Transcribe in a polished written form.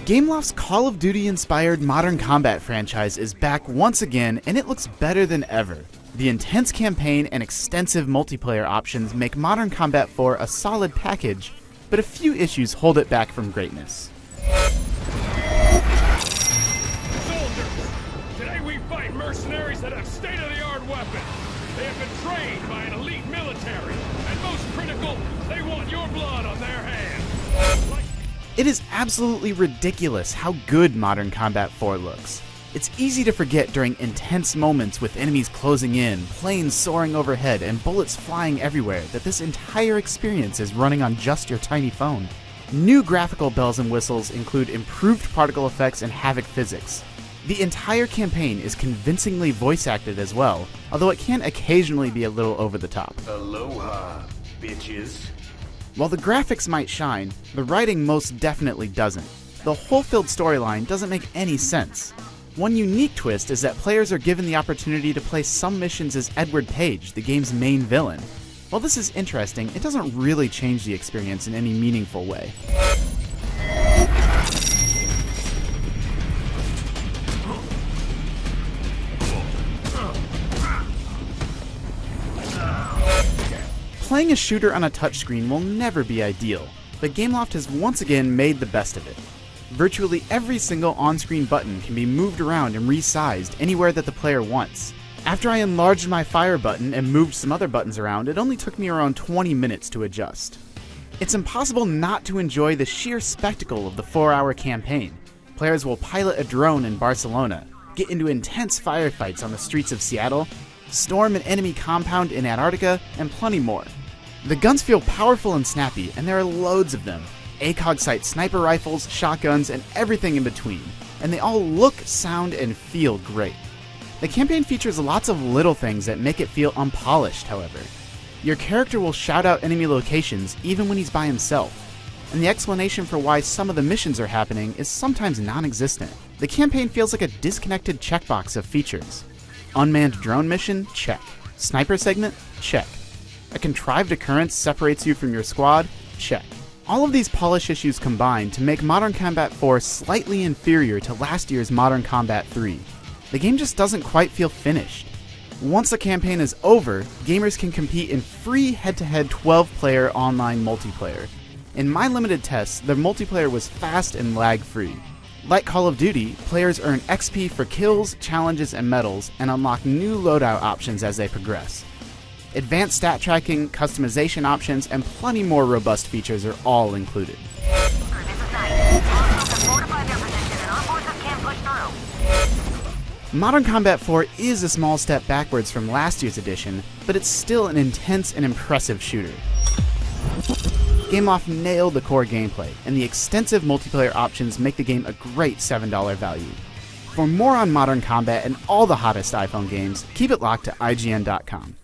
Gameloft's Call of Duty-inspired Modern Combat franchise is back once again, and it looks better than ever. The intense campaign and extensive multiplayer options make Modern Combat 4 a solid package, but a few issues hold it back from greatness. Soldiers! Today we fight mercenaries that have state-of-the-art weapons. They have been trained by an elite military, and most critical, they want your blood on their hands. It is absolutely ridiculous how good Modern Combat 4 looks. It's easy to forget during intense moments with enemies closing in, planes soaring overhead, and bullets flying everywhere that this entire experience is running on just your tiny phone. New graphical bells and whistles include improved particle effects and havoc physics. The entire campaign is convincingly voice acted as well, although it can occasionally be a little over the top. Aloha, bitches. While the graphics might shine, the writing most definitely doesn't. The whole-filled storyline doesn't make any sense. One unique twist is that players are given the opportunity to play some missions as Edward Page, the game's main villain. While this is interesting, it doesn't really change the experience in any meaningful way. Playing a shooter on a touchscreen will never be ideal, but Gameloft has once again made the best of it. Virtually every single on-screen button can be moved around and resized anywhere that the player wants. After I enlarged my fire button and moved some other buttons around, it only took me around 20 minutes to adjust. It's impossible not to enjoy the sheer spectacle of the 4-hour campaign. Players will pilot a drone in Barcelona, get into intense firefights on the streets of Seattle, storm an enemy compound in Antarctica, and plenty more. The guns feel powerful and snappy, and there are loads of them. ACOG sight sniper rifles, shotguns, and everything in between, and they all look, sound, and feel great. The campaign features lots of little things that make it feel unpolished, however. Your character will shout out enemy locations even when he's by himself, and the explanation for why some of the missions are happening is sometimes non-existent. The campaign feels like a disconnected checkbox of features. Unmanned drone mission? Check. Sniper segment? Check. A contrived occurrence separates you from your squad? Check. All of these polish issues combine to make Modern Combat 4 slightly inferior to last year's Modern Combat 3. The game just doesn't quite feel finished. Once the campaign is over, gamers can compete in free head-to-head 12-player online multiplayer. In my limited tests, the multiplayer was fast and lag-free. Like Call of Duty, players earn XP for kills, challenges, and medals, and unlock new loadout options as they progress. Advanced stat tracking, customization options, and plenty more robust features are all included. Modern Combat 4 is a small step backwards from last year's edition, but it's still an intense and impressive shooter. Gameloft nailed the core gameplay, and the extensive multiplayer options make the game a great $7 value. For more on Modern Combat and all the hottest iPhone games, keep it locked to IGN.com.